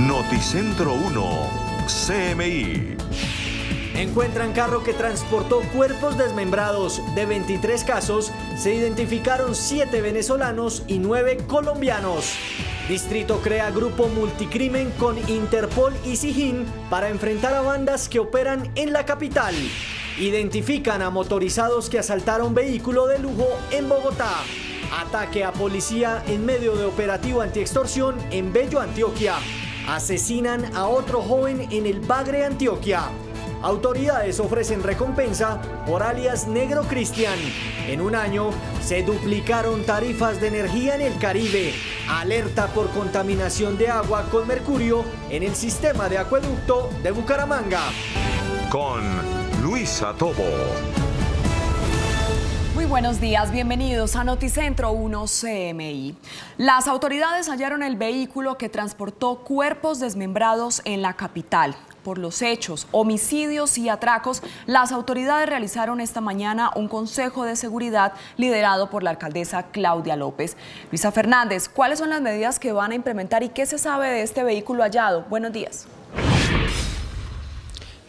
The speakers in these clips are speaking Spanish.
Noticentro 1, CMI. Encuentran carro que transportó cuerpos desmembrados. De 23 casos, se identificaron 7 venezolanos y 9 colombianos. Distrito crea grupo multicrimen con Interpol y SIJIN para enfrentar a bandas que operan en la capital. Identifican a motorizados que asaltaron vehículo de lujo en Bogotá. Ataque a policía en medio de operativo antiextorsión en Bello, Antioquia. Asesinan a otro joven en el Bagre, Antioquia. Autoridades ofrecen recompensa por alias Negro Cristian. En un año se duplicaron tarifas de energía en el Caribe. Alerta por contaminación de agua con mercurio en el sistema de acueducto de Bucaramanga. Con Luisa Tobo. Muy buenos días, bienvenidos a Noticentro 1 CMI. Las autoridades hallaron el vehículo que transportó cuerpos desmembrados en la capital. Por los hechos, homicidios y atracos, las autoridades realizaron esta mañana un consejo de seguridad liderado por la alcaldesa Claudia López. Luisa Fernández, ¿cuáles son las medidas que van a implementar y qué se sabe de este vehículo hallado? Buenos días.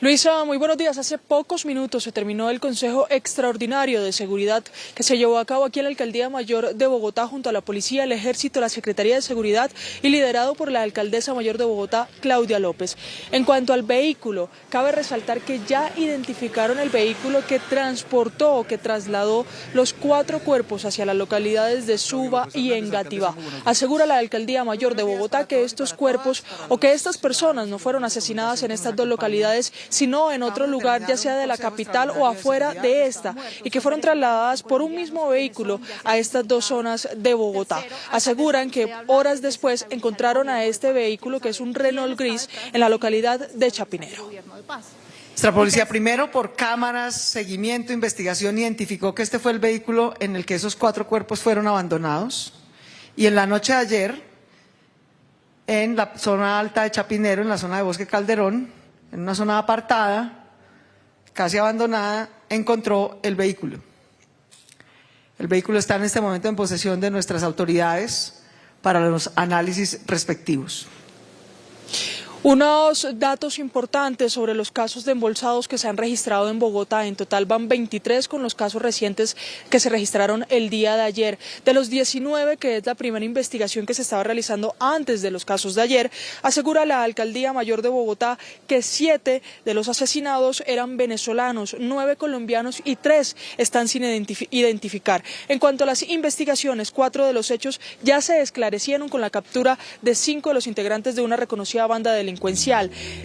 Luisa, muy buenos días. Hace pocos minutos se terminó el Consejo Extraordinario de Seguridad que se llevó a cabo aquí en la Alcaldía Mayor de Bogotá junto a la Policía, el Ejército, la Secretaría de Seguridad y liderado por la Alcaldesa Mayor de Bogotá, Claudia López. En cuanto al vehículo, cabe resaltar que ya identificaron el vehículo que transportó o que trasladó los 4 cuerpos hacia las localidades de Suba y Engativá. Asegura la Alcaldía Mayor de Bogotá que estos cuerpos o que estas personas no fueron asesinadas en estas 2 localidades, sino en otro lugar, ya sea de la capital o afuera de esta, y que fueron trasladadas por un mismo vehículo a estas 2 zonas de Bogotá. Aseguran que horas después encontraron a este vehículo, que es un Renault gris, en la localidad de Chapinero. Nuestra policía, primero por cámaras, seguimiento, investigación, identificó que este fue el vehículo en el que esos 4 cuerpos fueron abandonados, y en la noche de ayer, en la zona alta de Chapinero, en la zona de Bosque Calderón, en una zona apartada, casi abandonada, encontró el vehículo. El vehículo está en este momento en posesión de nuestras autoridades para los análisis respectivos. Unos datos importantes sobre los casos de embolsados que se han registrado en Bogotá. En total van 23 con los casos recientes que se registraron el día de ayer. De los 19, que es la primera investigación que se estaba realizando antes de los casos de ayer, asegura la Alcaldía Mayor de Bogotá que 7 de los asesinados eran venezolanos, 9 colombianos y 3 están sin identificar. En cuanto a las investigaciones, 4 de los hechos ya se esclarecieron con la captura de 5 de los integrantes de una reconocida banda delincuencial.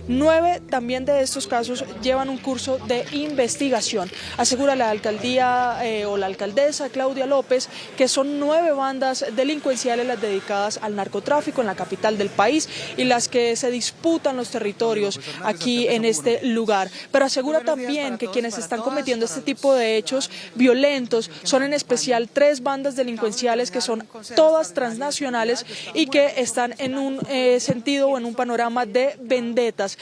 9 también de estos casos llevan un curso de investigación. Asegura la alcaldía o la alcaldesa Claudia López que son 9 bandas delincuenciales las dedicadas al narcotráfico en la capital del país y las que se disputan los territorios aquí en este lugar. Pero asegura también que quienes están cometiendo este tipo de hechos violentos son en especial 3 bandas delincuenciales que son todas transnacionales y que están en un sentido o en un panorama de vendetas.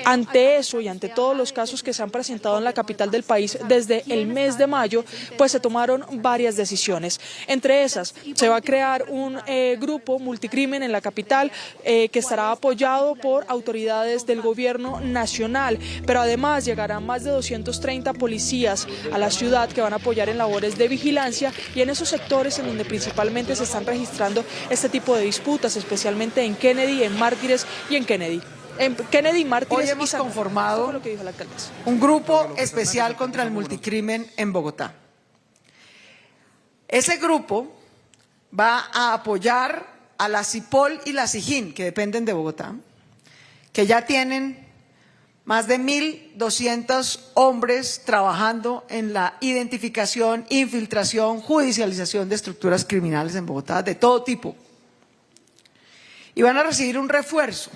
Ante eso y ante todos los casos que se han presentado en la capital del país desde el mes de mayo, pues se tomaron varias decisiones. Entre esas, se va a crear un grupo multicrimen en la capital que estará apoyado por autoridades del gobierno nacional, pero además llegarán más de 230 policías a la ciudad que van a apoyar en labores de vigilancia y en esos sectores en donde principalmente se están registrando este tipo de disputas, especialmente en Kennedy, en Mártires y en Kennedy. Hoy hemos conformado un grupo especial contra el multicrimen en Bogotá. Ese grupo va a apoyar a la CIPOL y la SIJIN, que dependen de Bogotá, que ya tienen más de 1.200 hombres trabajando en la identificación, infiltración, judicialización de estructuras criminales en Bogotá, de todo tipo. Y van a recibir un refuerzo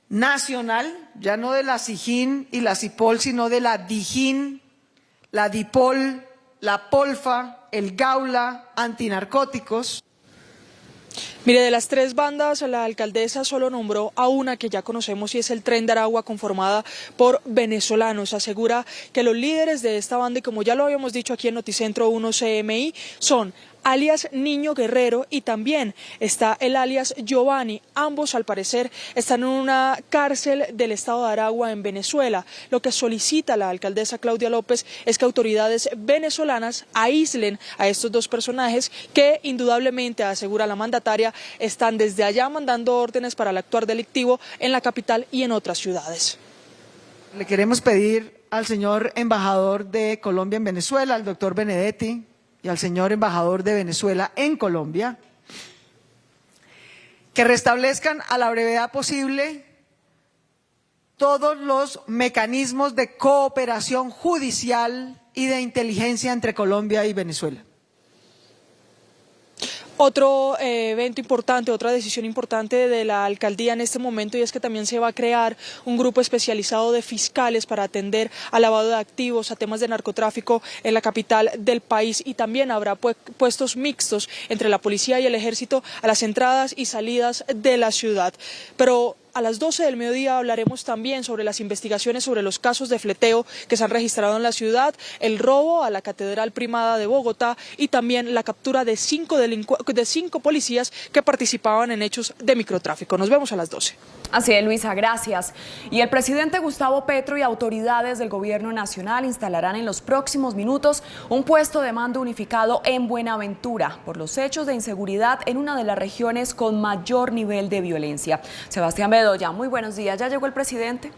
nacional, ya no de la SIJIN y la CIPOL, sino de la DIJIN, la DIPOL, la POLFA, el Gaula, antinarcóticos. Mire, de las 3 bandas, la alcaldesa solo nombró a una que ya conocemos y es el Tren de Aragua, conformada por venezolanos. Asegura que los líderes de esta banda, y como ya lo habíamos dicho aquí en Noticentro 1 CMI, son alias Niño Guerrero, y también está el alias Giovanni. Ambos, al parecer, están en una cárcel del estado de Aragua, en Venezuela. Lo que solicita la alcaldesa Claudia López es que autoridades venezolanas aíslen a estos dos personajes que, indudablemente, asegura la mandataria, están desde allá mandando órdenes para el actuar delictivo en la capital y en otras ciudades. Le queremos pedir al señor embajador de Colombia en Venezuela, al doctor Benedetti, y al señor embajador de Venezuela en Colombia, que restablezcan a la brevedad posible todos los mecanismos de cooperación judicial y de inteligencia entre Colombia y Venezuela. Otro evento importante, otra decisión importante de la alcaldía en este momento, y es que también se va a crear un grupo especializado de fiscales para atender al lavado de activos, a temas de narcotráfico en la capital del país, y también habrá puestos mixtos entre la policía y el ejército a las entradas y salidas de la ciudad. Pero a las 12 del mediodía hablaremos también sobre las investigaciones sobre los casos de fleteo que se han registrado en la ciudad, el robo a la Catedral Primada de Bogotá y también la captura de 5 policías que participaban en hechos de microtráfico. Nos vemos a las 12. Así es, Luisa, gracias. Y el presidente Gustavo Petro y autoridades del gobierno nacional instalarán en los próximos minutos un puesto de mando unificado en Buenaventura por los hechos de inseguridad en una de las regiones con mayor nivel de violencia. Sebastián Bedoya, muy buenos días. ¿Ya llegó el presidente?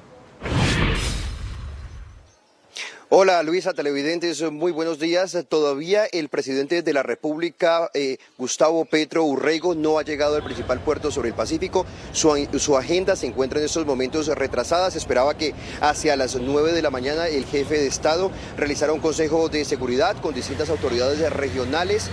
Hola Luisa, televidentes, muy buenos días. Todavía el presidente de la República, Gustavo Petro Urrego, no ha llegado al principal puerto sobre el Pacífico. Su agenda se encuentra en estos momentos retrasada. Se esperaba que hacia las 9 de la mañana el jefe de Estado realizara un consejo de seguridad con distintas autoridades regionales.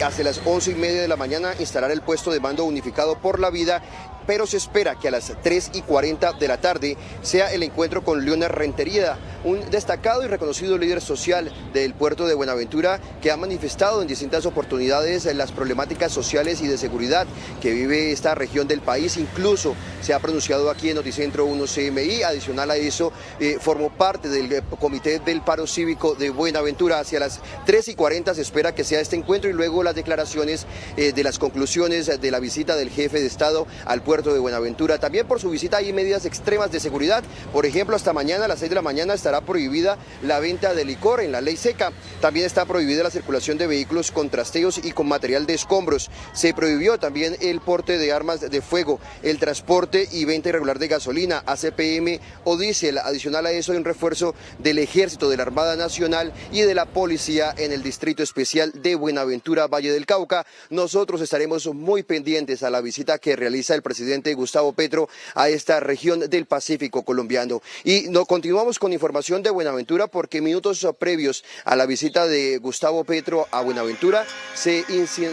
Hacia las 11:30 de la mañana instalará el puesto de mando unificado por la vida, pero se espera que a las 3:40 de la tarde sea el encuentro con Leonard Rentería, un destacado y reconocido líder social del puerto de Buenaventura que ha manifestado en distintas oportunidades las problemáticas sociales y de seguridad que vive esta región del país. Incluso se ha pronunciado aquí en Noticentro 1 CMI. Adicional a eso, formó parte del Comité del Paro Cívico de Buenaventura. Hacia las 3:40 se espera que sea este encuentro y luego las declaraciones de las conclusiones de la visita del jefe de Estado al puerto de Buenaventura. También por su visita hay medidas extremas de seguridad. Por ejemplo, hasta mañana a las 6 de la mañana estará prohibida la venta de licor en la ley seca. También está prohibida la circulación de vehículos con trasteos y con material de escombros. Se prohibió también el porte de armas de fuego, el transporte y venta irregular de gasolina, ACPM o diésel. Adicional a eso hay un refuerzo del Ejército, de la Armada Nacional y de la Policía en el Distrito Especial de Buenaventura, Valle del Cauca. Nosotros estaremos muy pendientes a la visita que realiza el presidente Gustavo Petro a esta región del Pacífico colombiano. Y continuamos con información de Buenaventura porque minutos previos a la visita de Gustavo Petro a Buenaventura se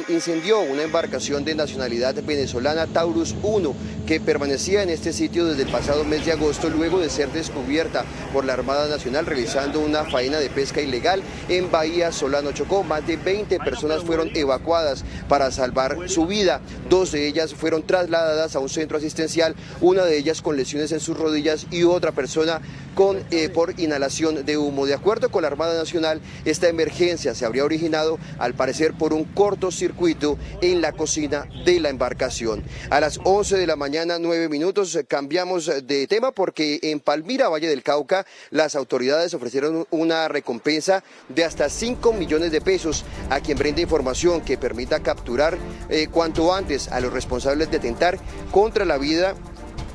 incendió una embarcación de nacionalidad venezolana, Taurus 1, que permanecía en este sitio desde el pasado mes de agosto luego de ser descubierta por la Armada Nacional realizando una faena de pesca ilegal en Bahía Solano, Chocó. Más de 20 personas fueron evacuadas para salvar su vida. 2 de ellas fueron trasladadas a un centro asistencial, una de ellas con lesiones en sus rodillas y otra persona por inhalación de humo. De acuerdo con la Armada Nacional, esta emergencia se habría originado al parecer por un cortocircuito en la cocina de la embarcación. A las 11 de la mañana, 9 minutos, cambiamos de tema porque en Palmira, Valle del Cauca, las autoridades ofrecieron una recompensa de hasta 5 millones de pesos a quien brinde información que permita capturar cuanto antes a los responsables de atentar contra la vida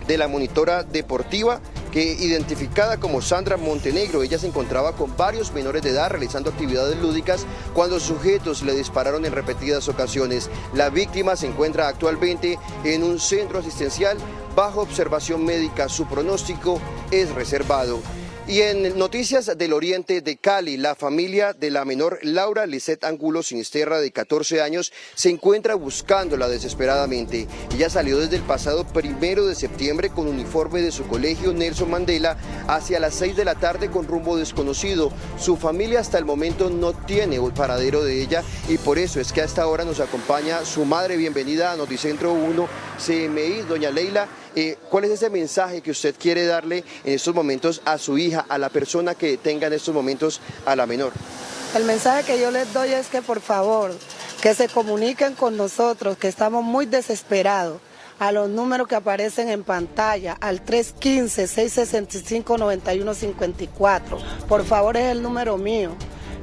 de la monitora deportiva, que identificada como Sandra Montenegro. Ella se encontraba con varios menores de edad realizando actividades lúdicas cuando sujetos le dispararon en repetidas ocasiones. La víctima se encuentra actualmente en un centro asistencial bajo observación médica. Su pronóstico es reservado. Y en noticias del oriente de Cali, la familia de la menor Laura Lisset Angulo Sinisterra, de 14 años, se encuentra buscándola desesperadamente. Ella salió desde el pasado 1 de septiembre con uniforme de su colegio Nelson Mandela hacia las 6 de la tarde con rumbo desconocido. Su familia hasta el momento no tiene el paradero de ella y por eso es que a esta hora nos acompaña su madre. Bienvenida a Noticentro 1 CMI, doña Leila. ¿Cuál es ese mensaje que usted quiere darle en estos momentos a su hija, a la persona que tenga en estos momentos a la menor? El mensaje que yo les doy es que por favor que se comuniquen con nosotros, que estamos muy desesperados, a los números que aparecen en pantalla, al 315-665-9154. Por favor, es el número mío.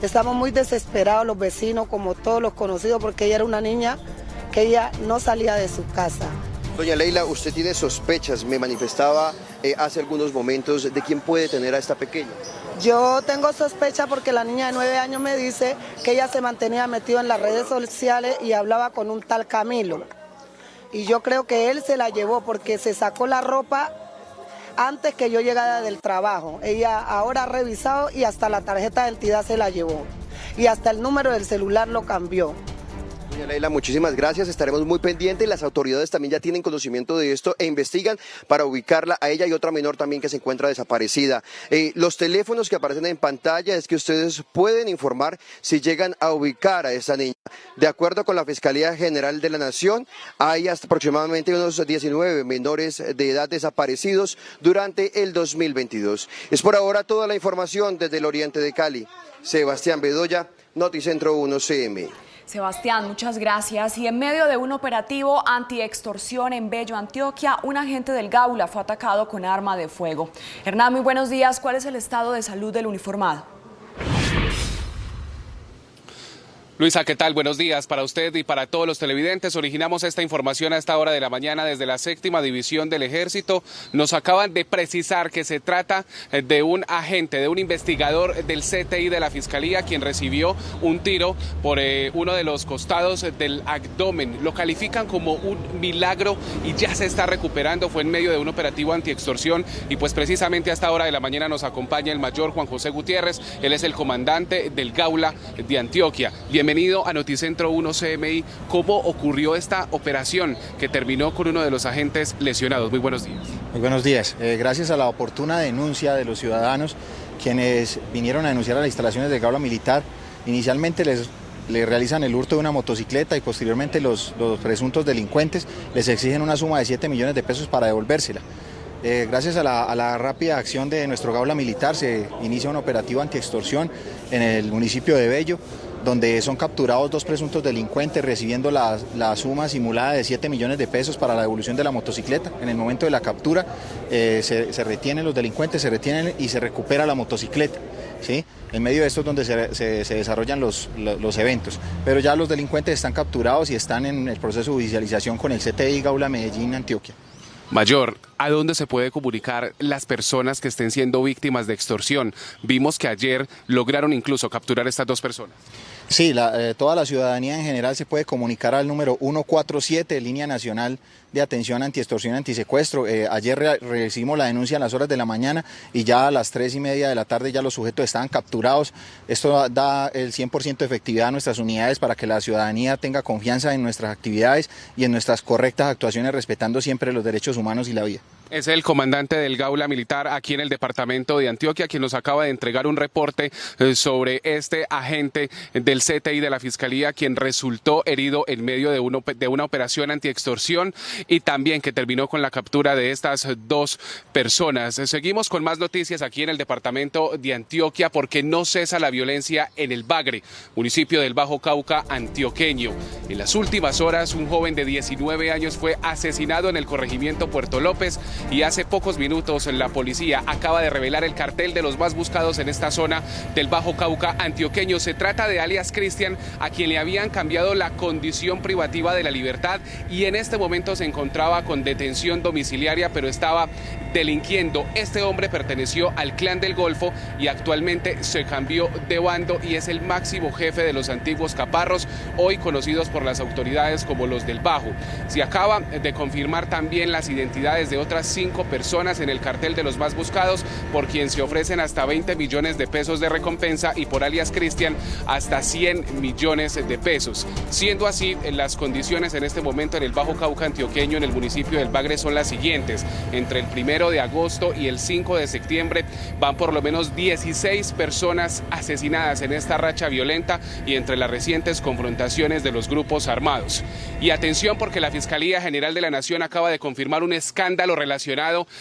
Estamos muy desesperados los vecinos, como todos los conocidos, porque ella era una niña que ella no salía de su casa. Doña Leila, usted tiene sospechas, me manifestaba hace algunos momentos, de quién puede tener a esta pequeña. Yo tengo sospecha porque la niña de 9 años me dice que ella se mantenía metida en las redes sociales y hablaba con un tal Camilo. Y yo creo que él se la llevó porque se sacó la ropa antes que yo llegara del trabajo. Ella ahora ha revisado y hasta la tarjeta de identidad se la llevó. Y hasta el número del celular lo cambió. Doña Leila, muchísimas gracias, estaremos muy pendientes, las autoridades también ya tienen conocimiento de esto e investigan para ubicarla a ella y otra menor también que se encuentra desaparecida. Los teléfonos que aparecen en pantalla es que ustedes pueden informar si llegan a ubicar a esta niña. De acuerdo con la Fiscalía General de la Nación, hay hasta aproximadamente unos 19 menores de edad desaparecidos durante el 2022. Es por ahora toda la información desde el oriente de Cali. Sebastián Bedoya, Noticentro 1 CM. Sebastián, muchas gracias. Y en medio de un operativo antiextorsión en Bello, Antioquia, un agente del Gaula fue atacado con arma de fuego. Hernán, muy buenos días. ¿Cuál es el estado de salud del uniformado? Luisa, ¿qué tal? Buenos días para usted y para todos los televidentes. Originamos esta información a esta hora de la mañana desde la 7ª División del Ejército. Nos acaban de precisar que se trata de un agente, de un investigador del CTI de la Fiscalía, quien recibió un tiro por uno de los costados del abdomen. Lo califican como un milagro y ya se está recuperando. Fue en medio de un operativo antiextorsión y pues precisamente a esta hora de la mañana nos acompaña el mayor Juan José Gutiérrez. Él es el comandante del Gaula de Antioquia. Bienvenido a Noticentro 1 CMI. ¿Cómo ocurrió esta operación que terminó con uno de los agentes lesionados? Muy buenos días. Muy buenos días. Gracias a la oportuna denuncia de los ciudadanos quienes vinieron a denunciar a las instalaciones del Gaula Militar, inicialmente le realizan el hurto de una motocicleta y posteriormente los presuntos delincuentes les exigen una suma de 7 millones de pesos para devolvérsela. Gracias a la rápida acción de nuestro Gaula Militar se inicia un operativo antiextorsión en el municipio de Bello, donde son capturados 2 presuntos delincuentes recibiendo la suma simulada de 7 millones de pesos para la devolución de la motocicleta. En el momento de la captura se retienen los delincuentes, se retienen y se recupera la motocicleta, ¿sí? En medio de esto es donde se desarrollan los eventos, pero ya los delincuentes están capturados y están en el proceso de judicialización con el CTI Gaula Medellín, Antioquia. Mayor, ¿a dónde se puede comunicar las personas que estén siendo víctimas de extorsión? Vimos que ayer lograron incluso capturar a estas 2 personas. Sí, toda la ciudadanía en general se puede comunicar al número 147, Línea Nacional de Atención Antiextorsión y Antisecuestro. Ayer recibimos la denuncia a las horas de la mañana y ya a las 3:30 de la tarde ya los sujetos estaban capturados. Esto da el 100% de efectividad a nuestras unidades para que la ciudadanía tenga confianza en nuestras actividades y en nuestras correctas actuaciones, respetando siempre los derechos humanos y la vida. Es el comandante del Gaula Militar aquí en el departamento de Antioquia, quien nos acaba de entregar un reporte sobre este agente del CTI de la Fiscalía, quien resultó herido en medio de una operación antiextorsión y también que terminó con la captura de estas 2 personas. Seguimos con más noticias aquí en el departamento de Antioquia porque no cesa la violencia en el Bagre, municipio del Bajo Cauca antioqueño. En las últimas horas, un joven de 19 años fue asesinado en el corregimiento Puerto López. Y hace pocos minutos la policía acaba de revelar el cartel de los más buscados en esta zona del Bajo Cauca antioqueño. Se trata de alias Cristian, a quien le habían cambiado la condición privativa de la libertad y en este momento se encontraba con detención domiciliaria, pero estaba delinquiendo. Este hombre perteneció al Clan del Golfo y actualmente se cambió de bando y es el máximo jefe de los antiguos caparros, hoy conocidos por las autoridades como los del Bajo. Se acaba de confirmar también las identidades de otras 5 personas en el cartel de los más buscados, por quien se ofrecen hasta 20 millones de pesos de recompensa y por alias Cristian hasta 100 millones de pesos. Siendo así, las condiciones en este momento en el Bajo Cauca antioqueño, en el municipio del Bagre, son las siguientes. Entre el 1 de agosto y el 5 de septiembre van por lo menos 16 personas asesinadas en esta racha violenta y entre las recientes confrontaciones de los grupos armados. Y atención, porque la Fiscalía General de la Nación acaba de confirmar un escándalo relacionado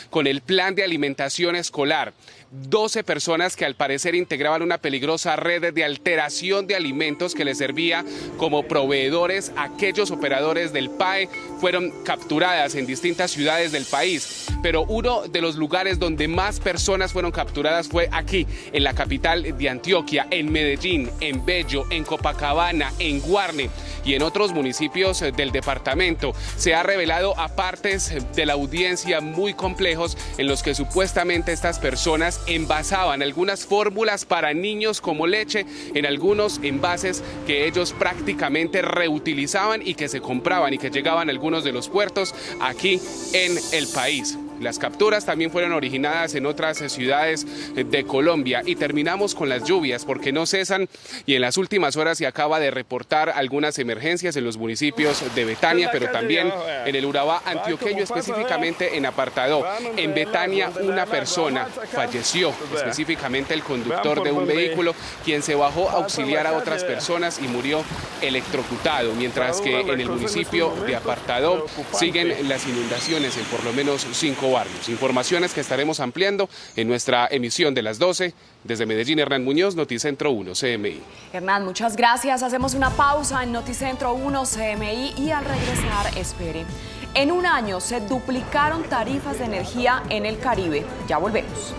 con el plan de alimentación escolar. 12 personas que al parecer integraban una peligrosa red de alteración de alimentos que les servía como proveedores a aquellos operadores del PAE fueron capturadas en distintas ciudades del país. Pero uno de los lugares donde más personas fueron capturadas fue aquí, en la capital de Antioquia, en Medellín, en Bello, en Copacabana, en Guarne y en otros municipios del departamento. Se ha revelado a partes de la audiencia muy complejos en los que supuestamente estas personas envasaban algunas fórmulas para niños como leche en algunos envases que ellos prácticamente reutilizaban y que se compraban y que llegaban a algunos de los puertos aquí en el país. Las capturas también fueron originadas en otras ciudades de Colombia. Y terminamos con las lluvias porque no cesan y en las últimas horas se acaba de reportar algunas emergencias en los municipios de Betania, pero también en el Urabá antioqueño, específicamente en Apartadó. En Betania una persona falleció, específicamente el conductor de un vehículo, quien se bajó a auxiliar a otras personas y murió electrocutado, mientras que en el municipio de Apartadó siguen las inundaciones en por lo menos 5 barrios. Informaciones que estaremos ampliando en nuestra emisión de las 12. Desde Medellín, Hernán Muñoz, Noticentro 1 CMI. Hernán, muchas gracias. Hacemos una pausa en Noticentro 1 CMI y al regresar, espere. En un año se duplicaron tarifas de energía en el Caribe. Ya volvemos.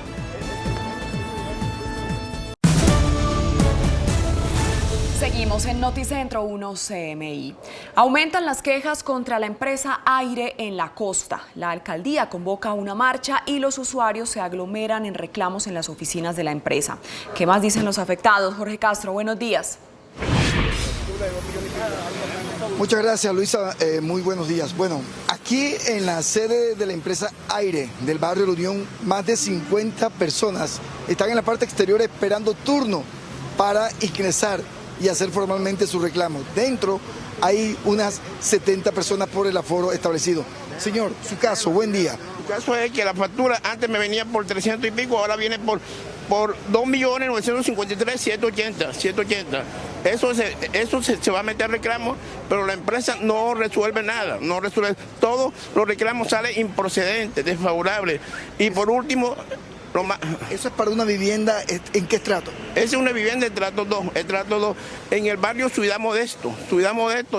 Seguimos en Noticentro 1 CMI. Aumentan las quejas contra la empresa Aire en la costa. La alcaldía convoca una marcha y los usuarios se aglomeran en reclamos en las oficinas de la empresa. ¿Qué más dicen los afectados? Jorge Castro, buenos días. Muchas gracias, Luisa. Muy buenos días. Bueno, aquí en la sede de la empresa Aire del barrio La Unión, más de 50 personas están en la parte exterior esperando turno para ingresar y hacer formalmente su reclamo. Dentro hay unas 70 personas por el aforo establecido. Señor, su caso, buen día. El caso es que la factura antes me venía por 300 y pico, ahora viene por 2.953.780. Eso se va a meter reclamo, pero la empresa no resuelve nada, no resuelve. Todos los reclamos salen improcedentes, desfavorables. Y por último, ¿eso es para una vivienda en qué estrato? Esa es una vivienda de estrato 2, en el barrio Ciudad Modesto,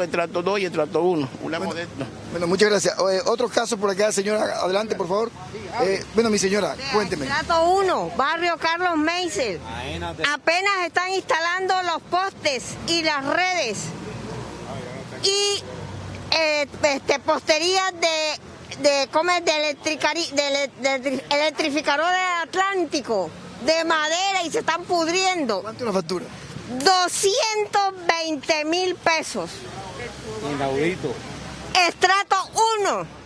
estrato 2 y estrato 1, Modesto. Bueno, muchas gracias. Otro caso por acá, señora, adelante, por favor. Bueno, mi señora, cuénteme. Estrato 1, barrio Carlos Meisel. Apenas están instalando los postes y las redes y posterías de electrificador del Atlántico, de madera, y se están pudriendo. ¿Cuánto es la factura? 220.000 pesos. Inaudito. Estrato 1.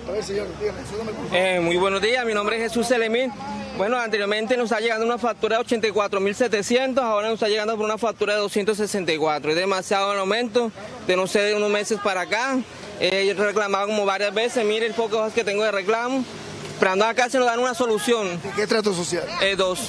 A ver, señor, dígame, súbame, por favor. Muy buenos días, mi nombre es Jesús Selemín. Bueno, anteriormente nos está llegando una factura de 84.700, ahora nos está llegando por una factura de 264. Es demasiado el aumento de, no sé, de unos meses para acá. Yo he reclamado como varias veces, mire el poco hojas que tengo de reclamo, esperando acá se nos dan una solución. ¿De qué trato social? 2.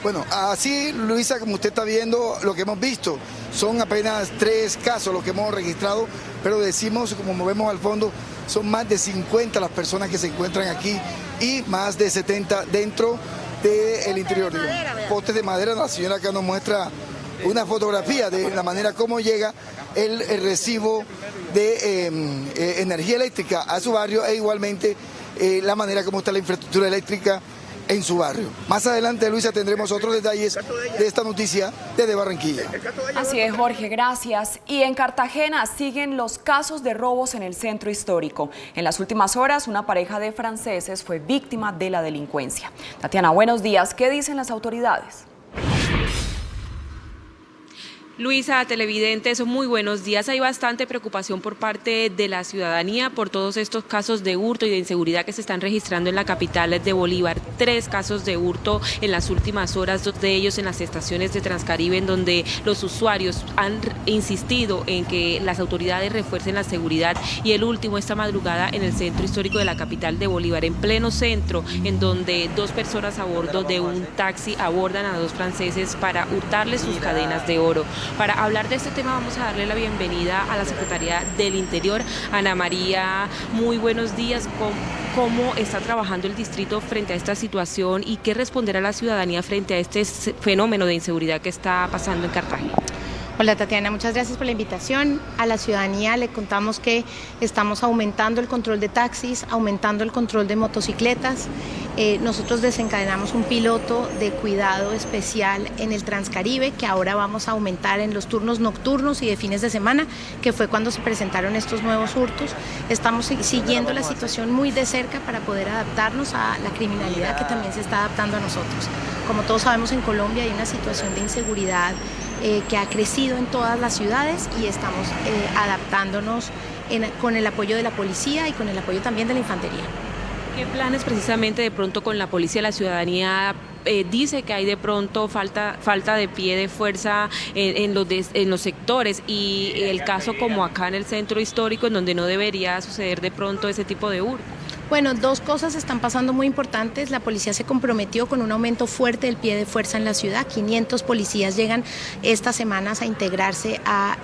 Bueno, así, Luisa, como usted está viendo, lo que hemos visto son apenas 3 casos los que hemos registrado, pero decimos, como vemos al fondo, son más de 50 las personas que se encuentran aquí y más de 70 dentro del interior. Postes de madera, la señora acá nos muestra una fotografía de la manera como llega el recibo de energía eléctrica a su barrio e igualmente la manera como está la infraestructura eléctrica en su barrio. Más adelante, Luisa, tendremos otros detalles de esta noticia desde Barranquilla. Así es, Jorge, gracias. Y en Cartagena siguen los casos de robos en el centro histórico. En las últimas horas, una pareja de franceses fue víctima de la delincuencia. Tatiana, buenos días. ¿Qué dicen las autoridades? Luisa, televidentes, muy buenos días. Hay bastante preocupación por parte de la ciudadanía por todos estos casos de hurto y de inseguridad que se están registrando en la capital de Bolívar. 3 casos de hurto en las últimas horas, 2 de ellos en las estaciones de Transcaribe, en donde los usuarios han insistido en que las autoridades refuercen la seguridad. Y el último esta madrugada en el centro histórico de la capital de Bolívar, en pleno centro, en donde 2 personas a bordo de un taxi abordan a 2 franceses para hurtarles sus cadenas de oro. Para hablar de este tema vamos a darle la bienvenida a la Secretaría del Interior, Ana María. Muy buenos días. ¿Cómo está trabajando el distrito frente a esta situación y qué responder a la ciudadanía frente a este fenómeno de inseguridad que está pasando en Cartagena? Hola Tatiana, muchas gracias por la invitación. A la ciudadanía le contamos que estamos aumentando el control de taxis, aumentando el control de motocicletas. Nosotros desencadenamos un piloto de cuidado especial en el Transcaribe que ahora vamos a aumentar en los turnos nocturnos y de fines de semana, que fue cuando se presentaron estos nuevos hurtos. Estamos siguiendo la situación muy de cerca para poder adaptarnos a la criminalidad que también se está adaptando a nosotros. Como todos sabemos, en Colombia hay una situación de inseguridad que ha crecido en todas las ciudades y estamos adaptándonos con el apoyo de la policía y con el apoyo también de la infantería. ¿Qué planes precisamente de pronto con la policía? La ciudadanía dice que hay de pronto falta de pie de fuerza en los sectores y el caso como acá en el centro histórico en donde no debería suceder de pronto ese tipo de hurto. Bueno, dos cosas están pasando muy importantes. La policía se comprometió con un aumento fuerte del pie de fuerza en la ciudad. 500 policías llegan estas semanas a integrarse a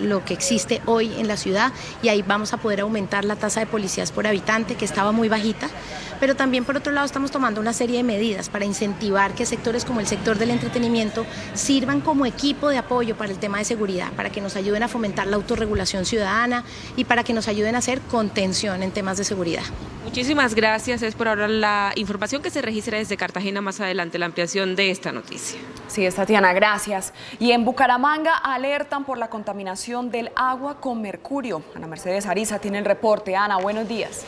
lo que existe hoy en la ciudad y ahí vamos a poder aumentar la tasa de policías por habitante, que estaba muy bajita. Pero también, por otro lado, estamos tomando una serie de medidas para incentivar que sectores como el sector del entretenimiento sirvan como equipo de apoyo para el tema de seguridad, para que nos ayuden a fomentar la autorregulación ciudadana y para que nos ayuden a hacer contención en temas de seguridad. Muchísimas gracias. Es por ahora la información que se registra desde Cartagena. Más adelante la ampliación de esta noticia. Sí, Tatiana, gracias. Y en Bucaramanga alertan por la contaminación del agua con mercurio. Ana Mercedes Ariza tiene el reporte. Ana, buenos días.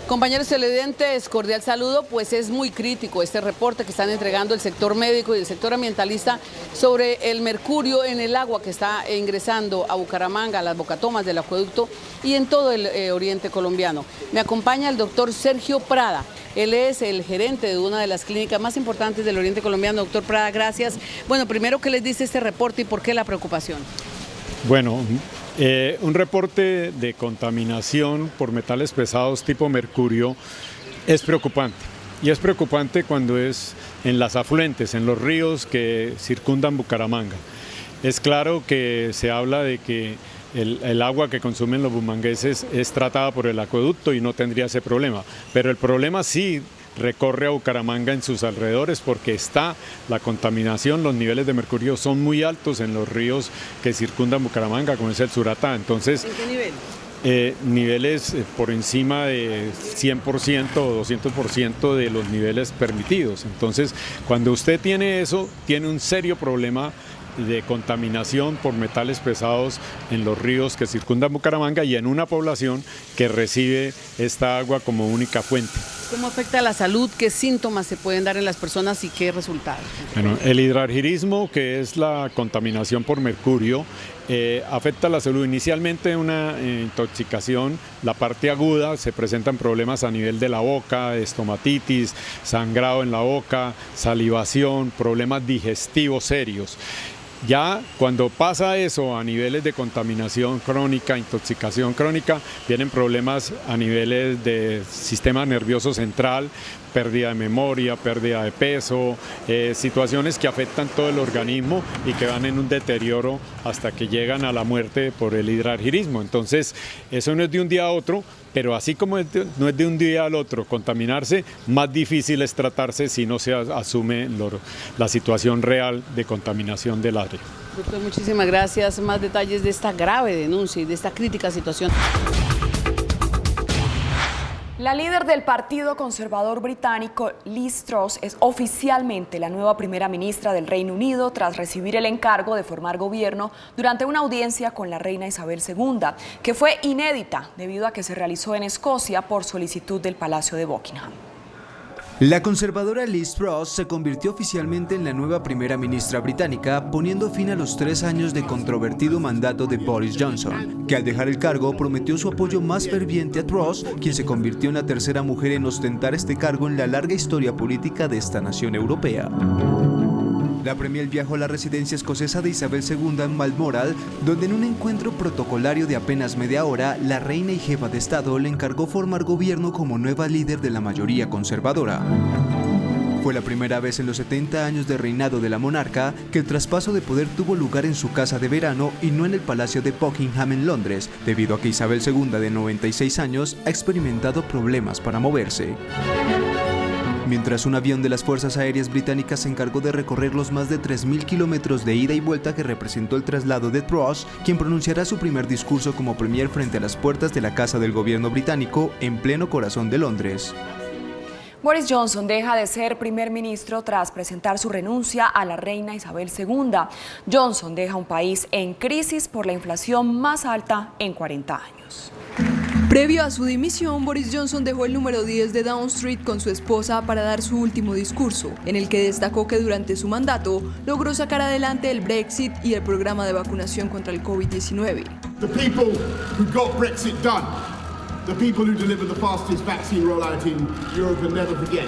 Compañeros televidentes, cordial saludo, pues es muy crítico este reporte que están entregando el sector médico y el sector ambientalista sobre el mercurio en el agua que está ingresando a Bucaramanga, a las bocatomas del acueducto y en todo el oriente colombiano. Me acompaña el doctor Sergio Prada, él es el gerente de una de las clínicas más importantes del oriente colombiano. Doctor Prada, gracias. Bueno, primero, ¿qué les dice este reporte y por qué la preocupación? Bueno, un reporte de contaminación por metales pesados tipo mercurio es preocupante. Y es preocupante cuando es en las afluentes, en los ríos que circundan Bucaramanga. Es claro que se habla de que el agua que consumen los bumangueses es tratada por el acueducto y no tendría ese problema. Pero el problema sí recorre a Bucaramanga en sus alrededores porque está la contaminación, los niveles de mercurio son muy altos en los ríos que circundan Bucaramanga, como es el Suratá. Entonces, ¿en qué nivel? Niveles por encima de 100% o 200% de los niveles permitidos. Entonces, cuando usted tiene eso, tiene un serio problema de contaminación por metales pesados en los ríos que circundan Bucaramanga y en una población que recibe esta agua como única fuente. ¿Cómo afecta a la salud? ¿Qué síntomas se pueden dar en las personas y qué resultados? Bueno, el hidrargirismo, que es la contaminación por mercurio, afecta a la salud. Inicialmente una intoxicación, la parte aguda, se presentan problemas a nivel de la boca, estomatitis, sangrado en la boca, salivación, problemas digestivos serios. Ya cuando pasa eso a niveles de contaminación crónica, intoxicación crónica, vienen problemas a niveles de sistema nervioso central, pérdida de memoria, pérdida de peso, situaciones que afectan todo el organismo y que van en un deterioro hasta que llegan a la muerte por el hidrargirismo. Entonces, eso no es de un día a otro, pero así como no es de un día al otro contaminarse, más difícil es tratarse si no se asume la situación real de contaminación del área. Doctor, muchísimas gracias. Más detalles de esta grave denuncia y de esta crítica situación. La líder del Partido Conservador británico, Liz Truss, es oficialmente la nueva primera ministra del Reino Unido tras recibir el encargo de formar gobierno durante una audiencia con la reina Isabel II, que fue inédita debido a que se realizó en Escocia por solicitud del Palacio de Buckingham. La conservadora Liz Truss se convirtió oficialmente en la nueva primera ministra británica, poniendo fin a los 3 años de controvertido mandato de Boris Johnson, que al dejar el cargo prometió su apoyo más ferviente a Truss, quien se convirtió en la tercera mujer en ostentar este cargo en la larga historia política de esta nación europea. La Premier viajó a la residencia escocesa de Isabel II en Balmoral, donde en un encuentro protocolario de apenas media hora, la reina y jefa de Estado le encargó formar gobierno como nueva líder de la mayoría conservadora. Fue la primera vez en los 70 años de reinado de la monarca que el traspaso de poder tuvo lugar en su casa de verano y no en el Palacio de Buckingham en Londres, debido a que Isabel II, de 96 años, ha experimentado problemas para moverse. Mientras un avión de las Fuerzas Aéreas Británicas se encargó de recorrer los más de 3.000 kilómetros de ida y vuelta que representó el traslado de Truss, quien pronunciará su primer discurso como premier frente a las puertas de la Casa del Gobierno británico en pleno corazón de Londres. Boris Johnson deja de ser primer ministro tras presentar su renuncia a la reina Isabel II. Johnson deja un país en crisis por la inflación más alta en 40 años. Previo a su dimisión, Boris Johnson dejó el número 10 de Downing Street con su esposa para dar su último discurso, en el que destacó que durante su mandato logró sacar adelante el Brexit y el programa de vacunación contra el COVID-19. The people who got Brexit done, the people who delivered the fastest vaccine rollout in Europe and never forget,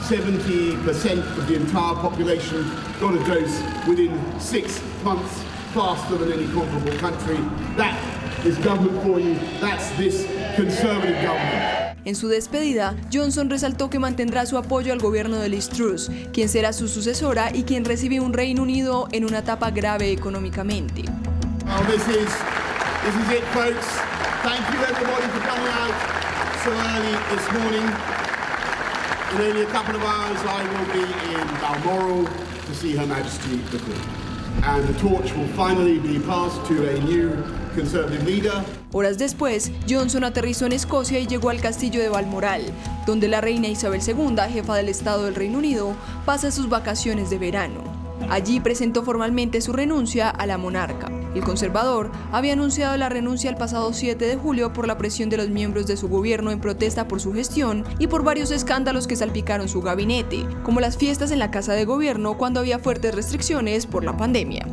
70% of the entire population got a dose within 6 months, faster than any comparable country. That is government for you. That's this conservative government. En su despedida, Johnson resaltó que mantendrá su apoyo al gobierno de Liz Truss, quien será su sucesora y quien recibe un Reino Unido en una etapa grave económicamente. Well, this is it, folks. Thank you everybody for coming out so early this morning. In only a couple of hours I will be in Balmoral to see Her Majesty the Queen. And the torch will finally be passed to a new Conservative leader. Horas después, Johnson aterrizó en Escocia y llegó al castillo de Balmoral, donde la reina Isabel II, jefa del Estado del Reino Unido, pasa sus vacaciones de verano. Allí presentó formalmente su renuncia a la monarca. El conservador había anunciado la renuncia el pasado 7 de julio por la presión de los miembros de su gobierno en protesta por su gestión y por varios escándalos que salpicaron su gabinete, como las fiestas en la Casa de Gobierno cuando había fuertes restricciones por la pandemia.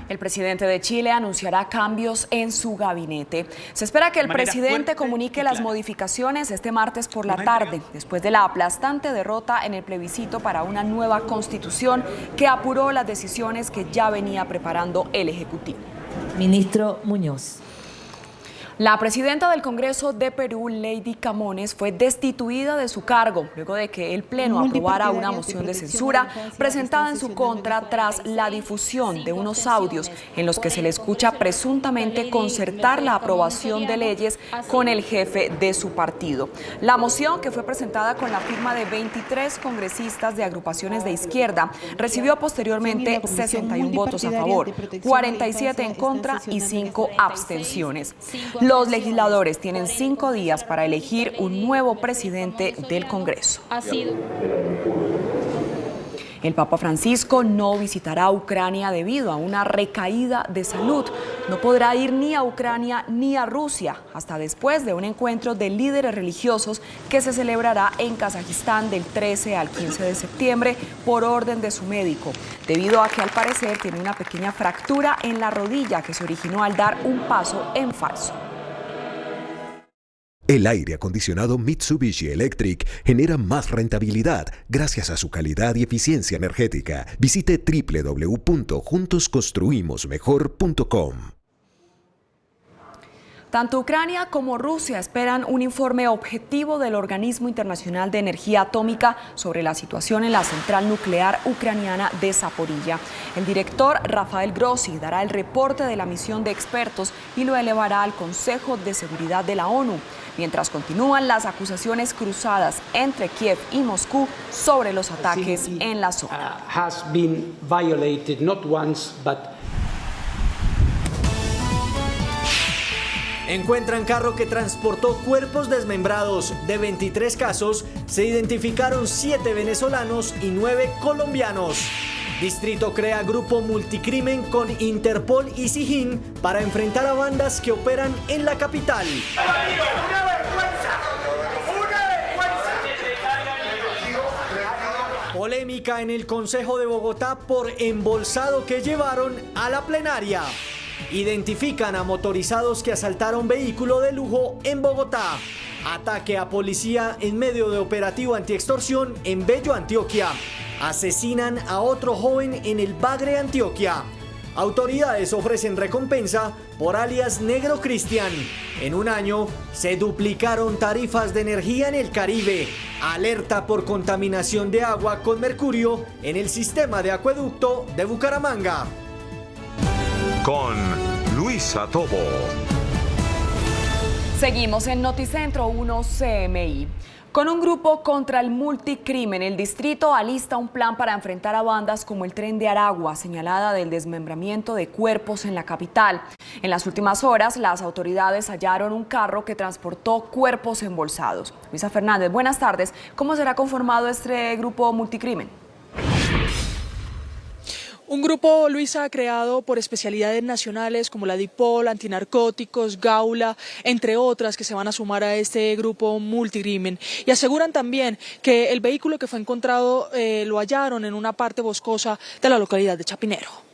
El presidente de Chile anunciará cambios en su gabinete. Se espera que el presidente comunique las modificaciones este martes por la tarde, después de la aplastante derrota en el plebiscito para una nueva constitución que apuró las decisiones que ya venía preparando el Ejecutivo. Ministro Muñoz. La presidenta del Congreso de Perú, Lady Camones, fue destituida de su cargo luego de que el Pleno aprobara una moción de censura presentada en su contra tras la difusión de unos audios en los que se le escucha presuntamente concertar la aprobación de leyes con el jefe de su partido. La moción, que fue presentada con la firma de 23 congresistas de agrupaciones de izquierda, recibió posteriormente 61 votos a favor, 47 en contra y 5 abstenciones. Los legisladores tienen 5 días para elegir un nuevo presidente del Congreso. El Papa Francisco no visitará Ucrania debido a una recaída de salud. No podrá ir ni a Ucrania ni a Rusia hasta después de un encuentro de líderes religiosos que se celebrará en Kazajistán del 13 al 15 de septiembre por orden de su médico, debido a que al parecer tiene una pequeña fractura en la rodilla que se originó al dar un paso en falso. El aire acondicionado Mitsubishi Electric genera más rentabilidad gracias a su calidad y eficiencia energética. Visite www.juntosconstruimosmejor.com. Tanto Ucrania como Rusia esperan un informe objetivo del Organismo Internacional de Energía Atómica sobre la situación en la central nuclear ucraniana de Zaporilla. El director Rafael Grossi dará el reporte de la misión de expertos y lo elevará al Consejo de Seguridad de la ONU, mientras continúan las acusaciones cruzadas entre Kiev y Moscú sobre los ataques en la zona. Encuentran carro que transportó cuerpos desmembrados. De 23 casos, se identificaron 7 venezolanos y 9 colombianos. Distrito crea grupo multicrimen con Interpol y SIJIN para enfrentar a bandas que operan en la capital. Polémica en el Consejo de Bogotá por embolsado que llevaron a la plenaria. Identifican a motorizados que asaltaron vehículo de lujo en Bogotá. Ataque a policía en medio de operativo antiextorsión en Bello, Antioquia. Asesinan a otro joven en el Bagre, Antioquia. Autoridades ofrecen recompensa por alias Negro Cristian. En un año se duplicaron tarifas de energía en el Caribe. Alerta por contaminación de agua con mercurio en el sistema de acueducto de Bucaramanga. Con Luisa Tobo. Seguimos en Noticentro 1 CMI. Con un grupo contra el multicrimen, el distrito alista un plan para enfrentar a bandas como el Tren de Aragua, señalada del desmembramiento de cuerpos en la capital. En las últimas horas, las autoridades hallaron un carro que transportó cuerpos embolsados. Luisa Fernández, buenas tardes. ¿Cómo será conformado este grupo multicrimen? Un grupo, Luisa, creado por especialidades nacionales como la DIPOL, antinarcóticos, Gaula, entre otras que se van a sumar a este grupo multicrimen. Y aseguran también que el vehículo que fue encontrado lo hallaron en una parte boscosa de la localidad de Chapinero.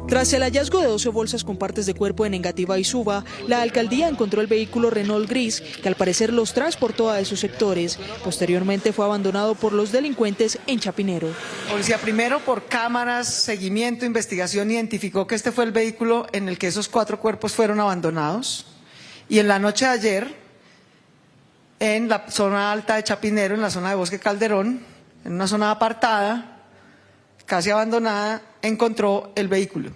Tras el hallazgo de 12 bolsas con partes de cuerpo en Engativá y Suba, la alcaldía encontró el vehículo Renault gris que al parecer los transportó a esos sectores. Posteriormente fue abandonado por los delincuentes en Chapinero. Policía primero por cámaras, seguimiento, investigación identificó que este fue el vehículo en el que esos 4 cuerpos fueron abandonados. Y en la noche de ayer, en la zona alta de Chapinero, en la zona de Bosque Calderón, en una zona apartada, casi abandonada, encontró el vehículo.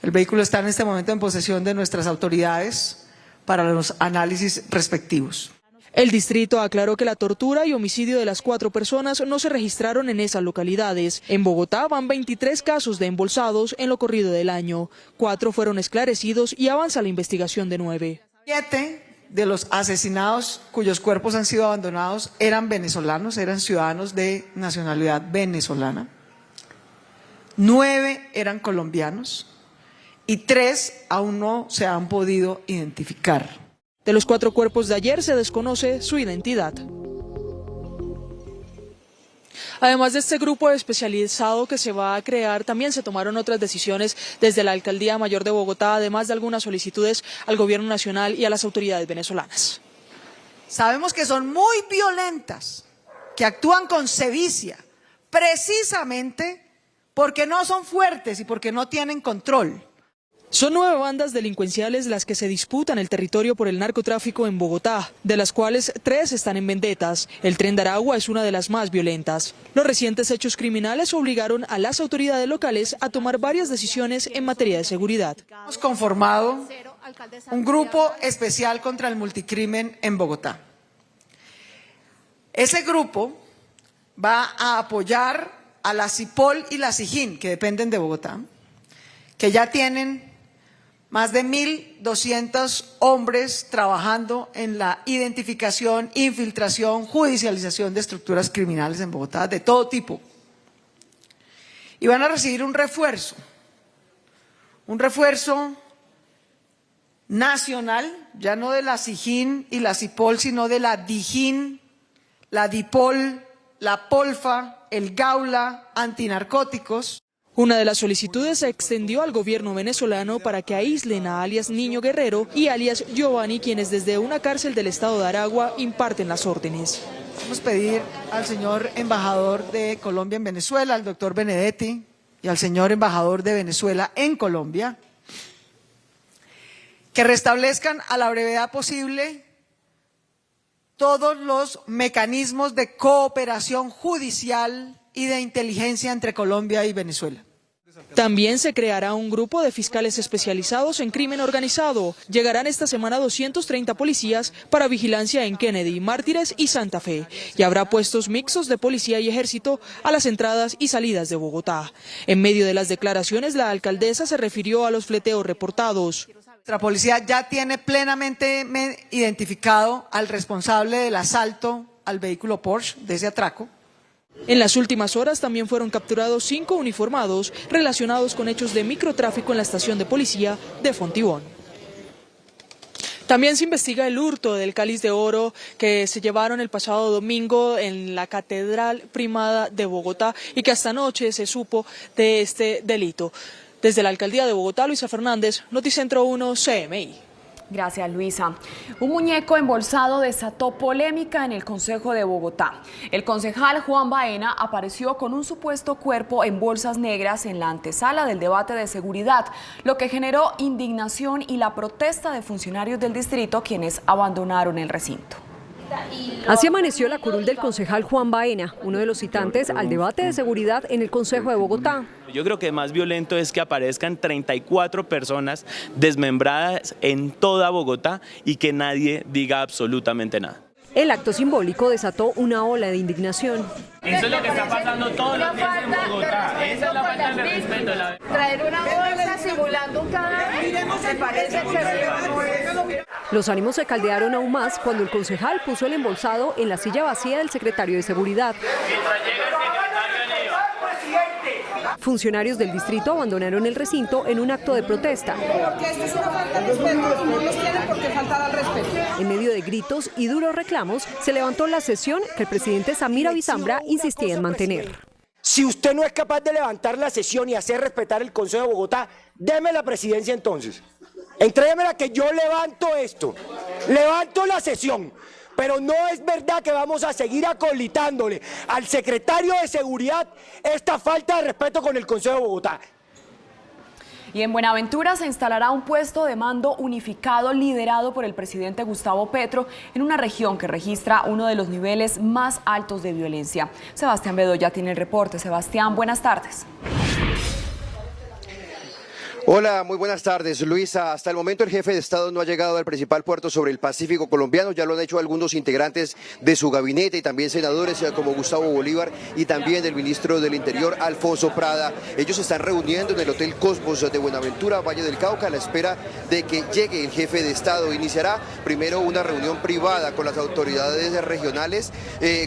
El vehículo está en este momento en posesión de nuestras autoridades para los análisis respectivos. El distrito aclaró que la tortura y homicidio de las 4 personas no se registraron en esas localidades. En Bogotá van 23 casos de embolsados en lo corrido del año. 4 fueron esclarecidos y avanza la investigación de 9. 7 de los asesinados cuyos cuerpos han sido abandonados eran venezolanos, eran ciudadanos de nacionalidad venezolana. 9 eran colombianos y 3 aún no se han podido identificar. De los 4 cuerpos de ayer se desconoce su identidad. Además de este grupo especializado que se va a crear, también se tomaron otras decisiones desde la Alcaldía Mayor de Bogotá, además de algunas solicitudes al Gobierno Nacional y a las autoridades venezolanas. Sabemos que son muy violentas, que actúan con sevicia, precisamente porque no son fuertes y porque no tienen control. Son 9 bandas delincuenciales las que se disputan el territorio por el narcotráfico en Bogotá, de las cuales 3 están en vendetas. El Tren de Aragua es una de las más violentas. Los recientes hechos criminales obligaron a las autoridades locales a tomar varias decisiones en materia de seguridad. Hemos conformado un grupo especial contra el multicrimen en Bogotá. Ese grupo va a apoyar a la CIPOL y la SIGIN, que dependen de Bogotá, que ya tienen más de 1.200 hombres trabajando en la identificación, infiltración, judicialización de estructuras criminales en Bogotá, de todo tipo. Y van a recibir un refuerzo nacional, ya no de la SIGIN y la CIPOL, sino de la DIGIN, la DIPOL, la POLFA, el Gaula, antinarcóticos. Una de las solicitudes se extendió al gobierno venezolano para que aíslen a alias Niño Guerrero y alias Giovanni, quienes desde una cárcel del estado de Aragua imparten las órdenes. Vamos a pedir al señor embajador de Colombia en Venezuela, al doctor Benedetti, y al señor embajador de Venezuela en Colombia, que restablezcan a la brevedad posible todos los mecanismos de cooperación judicial y de inteligencia entre Colombia y Venezuela. También se creará un grupo de fiscales especializados en crimen organizado. Llegarán esta semana 230 policías para vigilancia en Kennedy, Mártires y Santa Fe. Y habrá puestos mixtos de policía y ejército a las entradas y salidas de Bogotá. En medio de las declaraciones, la alcaldesa se refirió a los fleteos reportados. Nuestra policía ya tiene plenamente identificado al responsable del asalto al vehículo Porsche, de ese atraco. En las últimas horas también fueron capturados 5 uniformados relacionados con hechos de microtráfico en la estación de policía de Fontibón. También se investiga el hurto del cáliz de oro que se llevaron el pasado domingo en la Catedral Primada de Bogotá y que hasta anoche se supo de este delito. Desde la Alcaldía de Bogotá, Luisa Fernández, Noticentro 1 CMI. Gracias, Luisa. Un muñeco embolsado desató polémica en el Consejo de Bogotá. El concejal Juan Baena apareció con un supuesto cuerpo en bolsas negras en la antesala del debate de seguridad, lo que generó indignación y la protesta de funcionarios del distrito, quienes abandonaron el recinto. Así amaneció la curul del concejal Juan Baena, uno de los citantes al debate de seguridad en el Consejo de Bogotá. Yo creo que más violento es que aparezcan 34 personas desmembradas en toda Bogotá y que nadie diga absolutamente nada. El acto simbólico desató una ola de indignación. Eso es lo que está pasando todos los días en Bogotá. Esa es la falta de respeto. Traer una bolsa simulando un cadáver, me parece que... Los ánimos se caldearon aún más cuando el concejal puso el embolsado en la silla vacía del secretario de Seguridad. Funcionarios del distrito abandonaron el recinto en un acto de protesta. Porque esto es una falta de respeto, no nos tienen por qué faltar al respeto. En medio de gritos y duros reclamos, se levantó la sesión que el presidente Samir Avisambra insistía en mantener. Si usted no es capaz de levantar la sesión y hacer respetar el Consejo de Bogotá, deme la presidencia entonces. Entréguemela que yo levanto esto, levanto la sesión. Pero no es verdad que vamos a seguir acolitándole al secretario de Seguridad esta falta de respeto con el Consejo de Bogotá. Y en Buenaventura se instalará un puesto de mando unificado liderado por el presidente Gustavo Petro en una región que registra uno de los niveles más altos de violencia. Sebastián Bedoya tiene el reporte. Sebastián, buenas tardes. Hola, muy buenas tardes, Luisa. Hasta el momento el jefe de Estado no ha llegado al principal puerto sobre el Pacífico colombiano. Ya lo han hecho algunos integrantes de su gabinete y también senadores como Gustavo Bolívar y también el ministro del Interior, Alfonso Prada. Ellos se están reuniendo en el Hotel Cosmos de Buenaventura, Valle del Cauca, a la espera de que llegue el jefe de Estado. Iniciará primero una reunión privada con las autoridades regionales,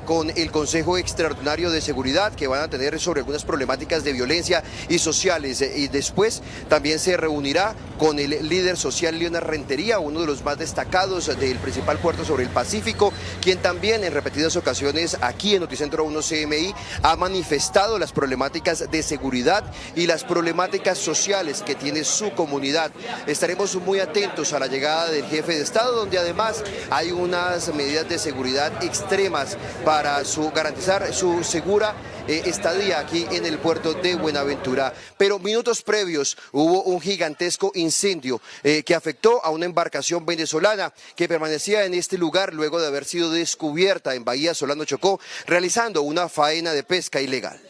con el Consejo Extraordinario de Seguridad, que van a tener sobre algunas problemáticas de violencia y sociales. Y después también se reunirá con el líder social Leonard Rentería, uno de los más destacados del principal puerto sobre el Pacífico, quien también en repetidas ocasiones aquí en Noticentro 1 CMI ha manifestado las problemáticas de seguridad y las problemáticas sociales que tiene su comunidad. Estaremos muy atentos a la llegada del jefe de Estado, donde además hay unas medidas de seguridad extremas para garantizar su segura estadía aquí en el puerto de Buenaventura. Pero minutos previos hubo un gigantesco incendio que afectó a una embarcación venezolana que permanecía en este lugar luego de haber sido descubierta en Bahía Solano, Chocó, realizando una faena de pesca ilegal.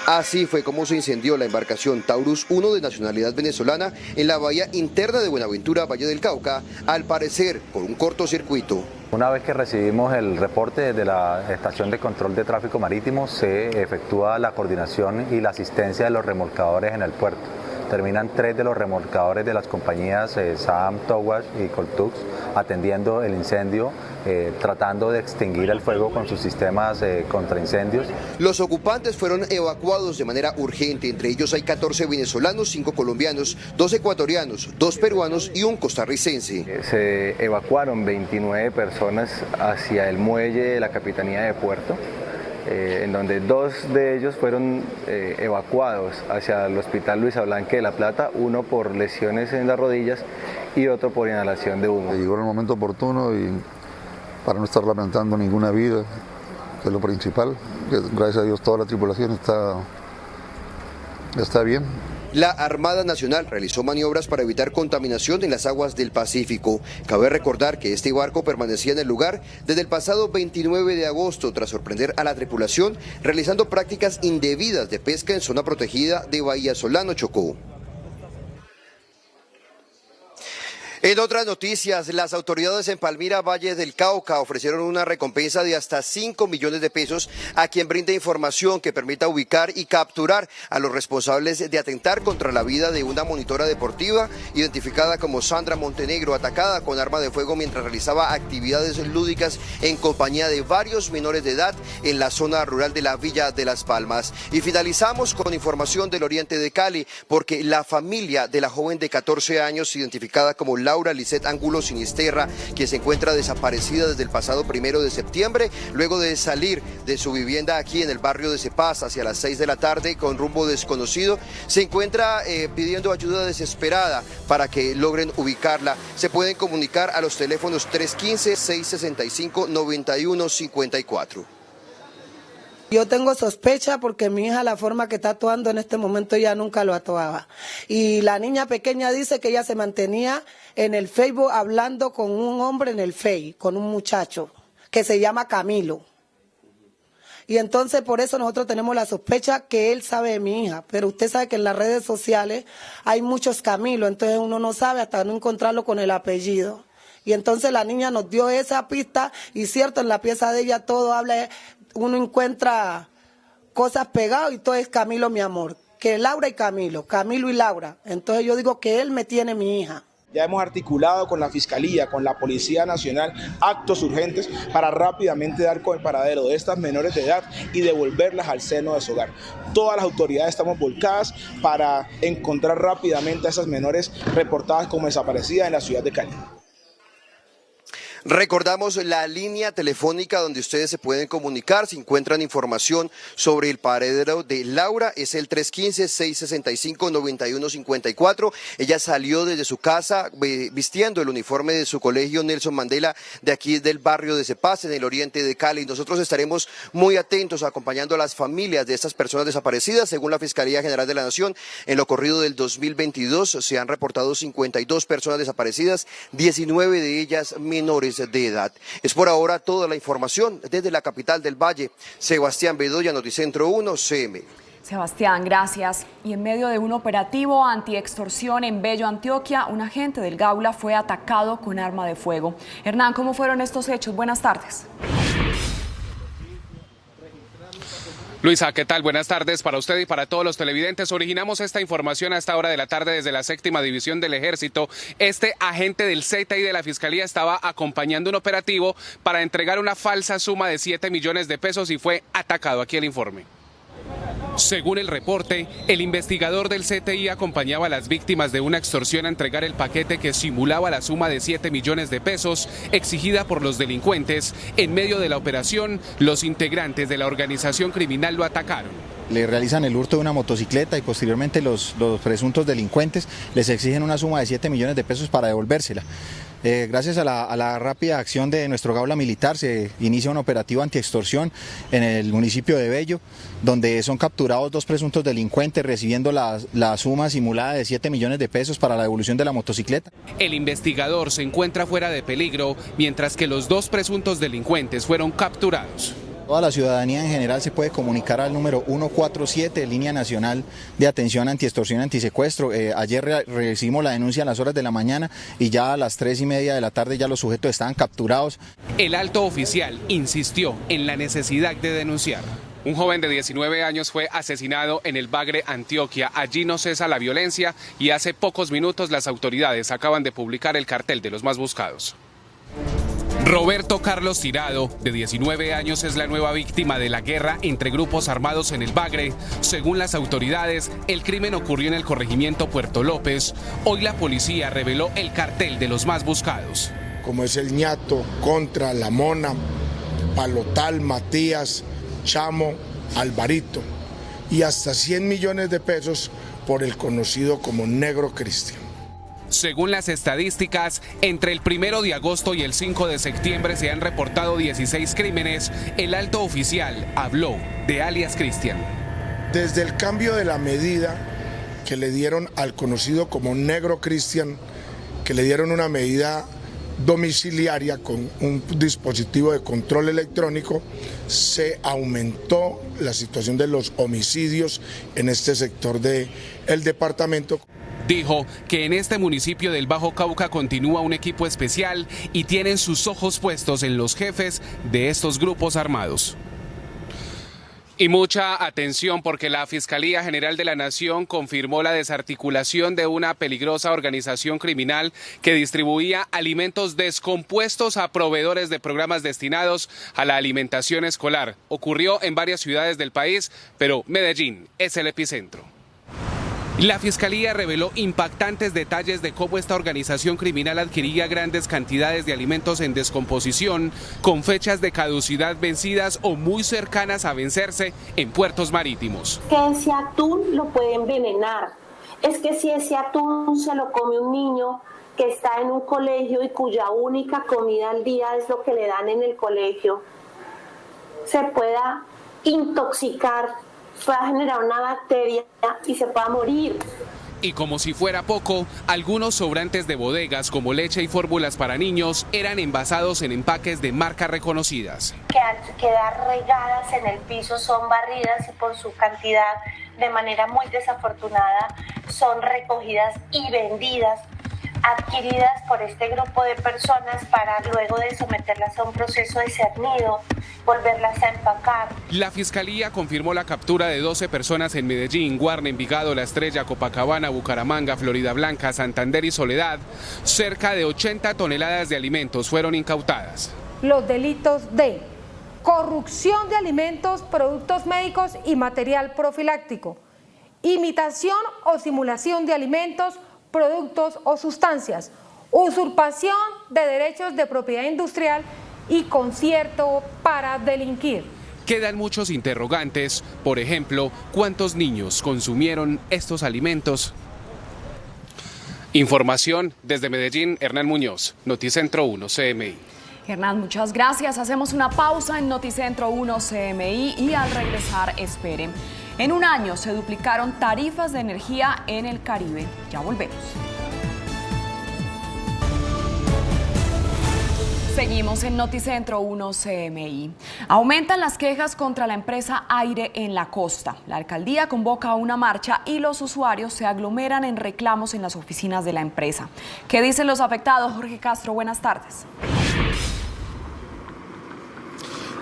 Así fue como se incendió la embarcación Taurus 1 de nacionalidad venezolana en la bahía interna de Buenaventura, Valle del Cauca, al parecer por un cortocircuito. Una vez que recibimos el reporte desde la Estación de Control de Tráfico Marítimo, se efectúa la coordinación y la asistencia de los remolcadores en el puerto. Terminan 3 de los remolcadores de las compañías Sam, Towash y Coltux atendiendo el incendio, tratando de extinguir el fuego con sus sistemas contra incendios. Los ocupantes fueron evacuados de manera urgente. Entre ellos hay 14 venezolanos, 5 colombianos, 2 ecuatorianos, 2 peruanos y un costarricense. Se evacuaron 29 personas hacia el muelle de la Capitanía de Puerto, en donde 2 de ellos fueron evacuados hacia el Hospital Luisa Blanque de La Plata, uno por lesiones en las rodillas y otro por inhalación de humo. Llegó en el momento oportuno y para no estar lamentando ninguna vida, que es lo principal, que gracias a Dios toda la tripulación está bien. La Armada Nacional realizó maniobras para evitar contaminación en las aguas del Pacífico. Cabe recordar que este barco permanecía en el lugar desde el pasado 29 de agosto tras sorprender a la tripulación realizando prácticas indebidas de pesca en zona protegida de Bahía Solano, Chocó. En otras noticias, las autoridades en Palmira, Valle del Cauca, ofrecieron una recompensa de hasta 5 millones de pesos a quien brinde información que permita ubicar y capturar a los responsables de atentar contra la vida de una monitora deportiva identificada como Sandra Montenegro, atacada con arma de fuego mientras realizaba actividades lúdicas en compañía de varios menores de edad en la zona rural de la Villa de Las Palmas. Y finalizamos con información del oriente de Cali, porque la familia de la joven de 14 años, identificada como Laura Laura Lisset Angulo Sinisterra, quien se encuentra desaparecida desde el pasado 1 de septiembre, luego de salir de su vivienda aquí en el barrio de Cepaz hacia las 6 de la tarde con rumbo desconocido. Se encuentra pidiendo ayuda desesperada para que logren ubicarla. Se pueden comunicar a los teléfonos 315-665-9154. Yo tengo sospecha porque mi hija, la forma que está actuando en este momento, ella nunca lo actuaba. Y la niña pequeña dice que ella se mantenía en el Facebook hablando con un hombre en el Facebook, con un muchacho que se llama Camilo. Y entonces por eso nosotros tenemos la sospecha que él sabe de mi hija. Pero usted sabe que en las redes sociales hay muchos Camilos, entonces uno no sabe hasta no encontrarlo con el apellido. Y entonces la niña nos dio esa pista y cierto, en la pieza de ella todo habla, uno encuentra cosas pegadas y todo es Camilo, mi amor. Que Laura y Camilo, Camilo y Laura. Entonces yo digo que él me tiene mi hija. Ya hemos articulado con la Fiscalía, con la Policía Nacional, actos urgentes para rápidamente dar con el paradero de estas menores de edad y devolverlas al seno de su hogar. Todas las autoridades estamos volcadas para encontrar rápidamente a esas menores reportadas como desaparecidas en la ciudad de Cali. Recordamos la línea telefónica donde ustedes se pueden comunicar si encuentran información sobre el paradero de Laura. Es el 315-665-9154. Ella salió desde su casa vistiendo el uniforme de su colegio Nelson Mandela de aquí del barrio de Cepaz, en el oriente de Cali. Nosotros estaremos muy atentos acompañando a las familias de estas personas desaparecidas. Según la Fiscalía General de la Nación, en lo corrido del 2022 se han reportado 52 personas desaparecidas, 19 de ellas menores de edad. Es por ahora toda la información desde la capital del Valle. Sebastián Bedoya, Noticentro 1, CM. Sebastián, gracias. Y en medio de un operativo antiextorsión en Bello, Antioquia, un agente del Gaula fue atacado con arma de fuego. Hernán, ¿cómo fueron estos hechos? Buenas tardes. Luisa, ¿qué tal? Buenas tardes para usted y para todos los televidentes. Originamos esta información a esta hora de la tarde desde la 7ª División del Ejército. Este agente del CTI de la Fiscalía estaba acompañando un operativo para entregar una falsa suma de 7 millones de pesos y fue atacado. Aquí el informe. Según el reporte, el investigador del CTI acompañaba a las víctimas de una extorsión a entregar el paquete que simulaba la suma de 7 millones de pesos exigida por los delincuentes. En medio de la operación, los integrantes de la organización criminal lo atacaron. Le realizan el hurto de una motocicleta y posteriormente los presuntos delincuentes les exigen una suma de 7 millones de pesos para devolvérsela. Gracias a la rápida acción de nuestro Gaula Militar se inicia un operativo antiextorsión en el municipio de Bello, donde son capturados 2 presuntos delincuentes recibiendo la suma simulada de 7 millones de pesos para la devolución de la motocicleta. El investigador se encuentra fuera de peligro, mientras que los 2 presuntos delincuentes fueron capturados. Toda la ciudadanía en general se puede comunicar al número 147, Línea Nacional de Atención Antiextorsión y Antisecuestro. Ayer recibimos la denuncia a las horas de la mañana y ya a las 3:30 de la tarde ya los sujetos estaban capturados. El alto oficial insistió en la necesidad de denunciar. Un joven de 19 años fue asesinado en el Bagre, Antioquia. Allí no cesa la violencia y hace pocos minutos las autoridades acaban de publicar el cartel de los más buscados. Roberto Carlos Tirado, de 19 años, es la nueva víctima de la guerra entre grupos armados en el Bagre. Según las autoridades, el crimen ocurrió en el corregimiento Puerto López. Hoy la policía reveló el cartel de los más buscados. Como es el Ñato, Contra, La Mona, Palotal, Matías, Chamo, Alvarito. Y hasta 100 millones de pesos por el conocido como Negro Cristian. Según las estadísticas, entre el 1 de agosto y el 5 de septiembre se han reportado 16 crímenes. El alto oficial habló de alias Cristian. Desde el cambio de la medida que le dieron al conocido como Negro Cristian, que le dieron una medida domiciliaria con un dispositivo de control electrónico, se aumentó la situación de los homicidios en este sector del departamento. Dijo que en este municipio del Bajo Cauca continúa un equipo especial y tienen sus ojos puestos en los jefes de estos grupos armados. Y mucha atención porque la Fiscalía General de la Nación confirmó la desarticulación de una peligrosa organización criminal que distribuía alimentos descompuestos a proveedores de programas destinados a la alimentación escolar. Ocurrió en varias ciudades del país, pero Medellín es el epicentro. La Fiscalía reveló impactantes detalles de cómo esta organización criminal adquiría grandes cantidades de alimentos en descomposición con fechas de caducidad vencidas o muy cercanas a vencerse en puertos marítimos. Que ese atún lo puede envenenar. Es que si ese atún se lo come un niño que está en un colegio y cuya única comida al día es lo que le dan en el colegio, se pueda intoxicar, pueda generar una bacteria y se pueda morir. Y como si fuera poco, algunos sobrantes de bodegas como leche y fórmulas para niños eran envasados en empaques de marcas reconocidas. Que al quedar regadas en el piso son barridas y por su cantidad, de manera muy desafortunada, son recogidas y vendidas, adquiridas por este grupo de personas para luego de someterlas a un proceso de cernido, volverlas a empacar. La Fiscalía confirmó la captura de 12 personas en Medellín, Guarne, Envigado, La Estrella, Copacabana, Bucaramanga, Florida Blanca, Santander y Soledad. Cerca de 80 toneladas de alimentos fueron incautadas. Los delitos de corrupción de alimentos, productos médicos y material profiláctico, imitación o simulación de alimentos, productos o sustancias, usurpación de derechos de propiedad industrial y concierto para delinquir. Quedan muchos interrogantes, por ejemplo, ¿cuántos niños consumieron estos alimentos? Información desde Medellín, Hernán Muñoz, Noticentro 1 CMI. Hernán, muchas gracias. Hacemos una pausa en Noticentro 1 CMI y al regresar esperen. En un año se duplicaron tarifas de energía en el Caribe. Ya volvemos. Seguimos en Noticentro 1 CMI. Aumentan las quejas contra la empresa Aire en la costa. La alcaldía convoca una marcha y los usuarios se aglomeran en reclamos en las oficinas de la empresa. ¿Qué dicen los afectados? Jorge Castro, buenas tardes.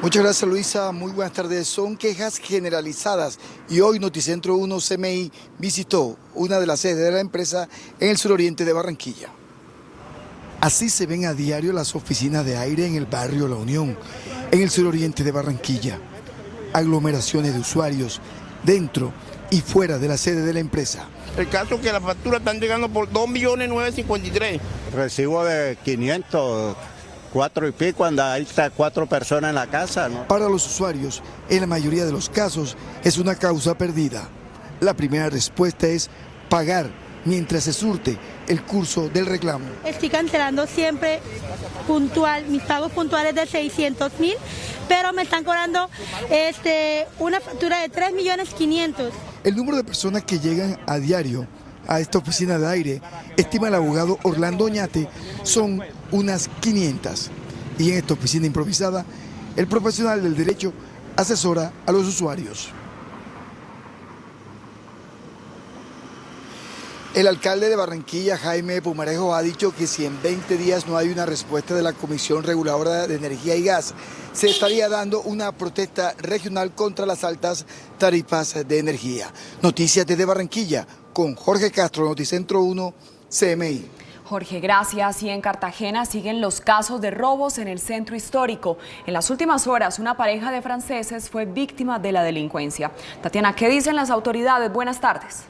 Muchas gracias, Luisa, muy buenas tardes. Son quejas generalizadas y hoy Noticentro 1 CMI visitó una de las sedes de la empresa en el suroriente de Barranquilla. Así se ven a diario las oficinas de Aire en el barrio La Unión, en el suroriente de Barranquilla. Aglomeraciones de usuarios dentro y fuera de la sede de la empresa. El caso es que las facturas están llegando por 2.953.000. Recibo de 500. 4 y pico, cuando hay 4 personas en la casa, ¿no? Para los usuarios, en la mayoría de los casos, es una causa perdida. La primera respuesta es pagar mientras se surte el curso del reclamo. Estoy cancelando siempre puntual, mis pagos puntuales de 600.000, pero me están cobrando una factura de 3.500.000. El número de personas que llegan a diario a esta oficina de Aire, estima el abogado Orlando Oñate, son unas 500. Y en esta oficina improvisada, el profesional del derecho asesora a los usuarios. El alcalde de Barranquilla, Jaime Pumarejo, ha dicho que si en 20 días no hay una respuesta de la Comisión Reguladora de Energía y Gas, se estaría dando una protesta regional contra las altas tarifas de energía. Noticias desde Barranquilla, con Jorge Castro, Noticentro 1, CMI. Jorge, gracias. Y en Cartagena siguen los casos de robos en el centro histórico. En las últimas horas, una pareja de franceses fue víctima de la delincuencia. Tatiana, ¿qué dicen las autoridades? Buenas tardes.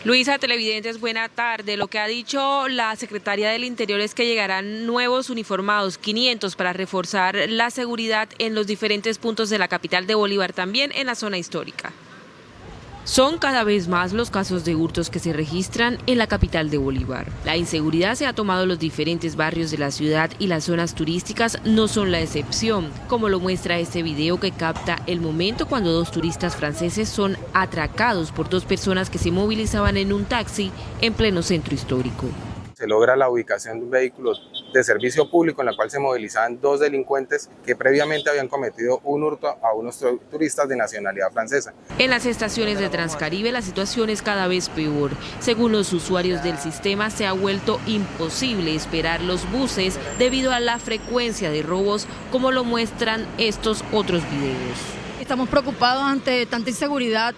Luisa, televidentes, buena tarde. Lo que ha dicho la Secretaría del Interior es que llegarán nuevos uniformados, 500, para reforzar la seguridad en los diferentes puntos de la capital de Bolívar, también en la zona histórica. Son cada vez más los casos de hurtos que se registran en la capital de Bolívar. La inseguridad se ha tomado los diferentes barrios de la ciudad y las zonas turísticas no son la excepción, como lo muestra este video que capta el momento cuando 2 turistas franceses son atracados por 2 personas que se movilizaban en un taxi en pleno centro histórico. Se logra la ubicación de un vehículo de servicio público en la cual se movilizaban 2 delincuentes que previamente habían cometido un hurto a unos turistas de nacionalidad francesa. En las estaciones de Transcaribe la situación es cada vez peor. Según los usuarios del sistema, se ha vuelto imposible esperar los buses debido a la frecuencia de robos, como lo muestran estos otros videos. Estamos preocupados ante tanta inseguridad.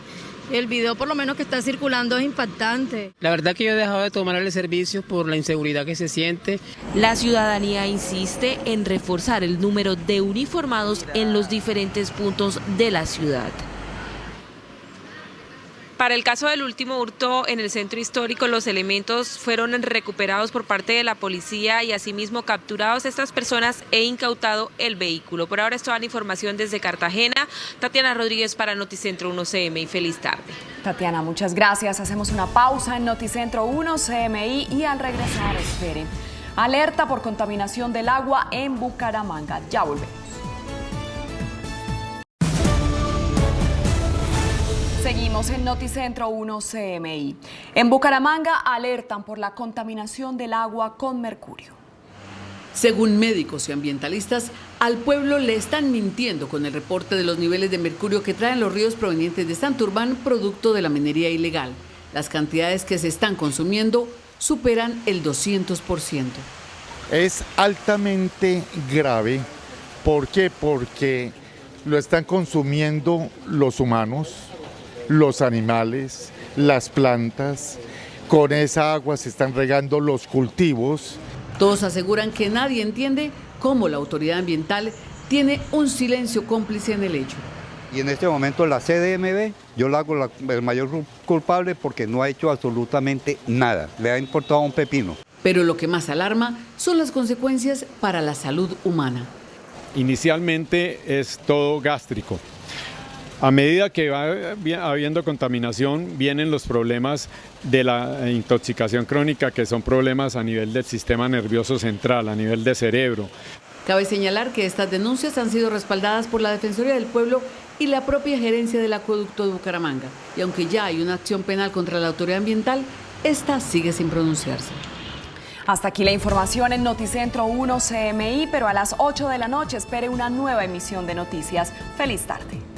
El video por lo menos que está circulando es impactante. La verdad que yo he dejado de tomar el servicio por la inseguridad que se siente. La ciudadanía insiste en reforzar el número de uniformados en los diferentes puntos de la ciudad. Para el caso del último hurto en el centro histórico, los elementos fueron recuperados por parte de la policía y asimismo capturados estas personas e incautado el vehículo. Por ahora es toda la información desde Cartagena. Tatiana Rodríguez para Noticentro 1 CMI. Feliz tarde. Tatiana, muchas gracias. Hacemos una pausa en Noticentro 1 CMI y al regresar, esperen. Alerta por contaminación del agua en Bucaramanga. Ya volvemos. Seguimos en Noticentro 1 CMI. En Bucaramanga alertan por la contaminación del agua con mercurio. Según médicos y ambientalistas, al pueblo le están mintiendo con el reporte de los niveles de mercurio que traen los ríos provenientes de Santurbán, producto de la minería ilegal. Las cantidades que se están consumiendo superan el 200%. Es altamente grave. ¿Por qué? Porque lo están consumiendo los humanos, los animales, las plantas. Con esa agua se están regando los cultivos. Todos aseguran que nadie entiende cómo la autoridad ambiental tiene un silencio cómplice en el hecho. Y en este momento la CDMB, yo la hago el mayor culpable porque no ha hecho absolutamente nada, le ha importado un pepino. Pero lo que más alarma son las consecuencias para la salud humana. Inicialmente es todo gástrico. A medida que va habiendo contaminación, vienen los problemas de la intoxicación crónica, que son problemas a nivel del sistema nervioso central, a nivel de cerebro. Cabe señalar que estas denuncias han sido respaldadas por la Defensoría del Pueblo y la propia gerencia del acueducto de Bucaramanga. Y aunque ya hay una acción penal contra la autoridad ambiental, esta sigue sin pronunciarse. Hasta aquí la información en Noticentro 1 CMI, pero a las 8 de la noche espere una nueva emisión de noticias. Feliz tarde.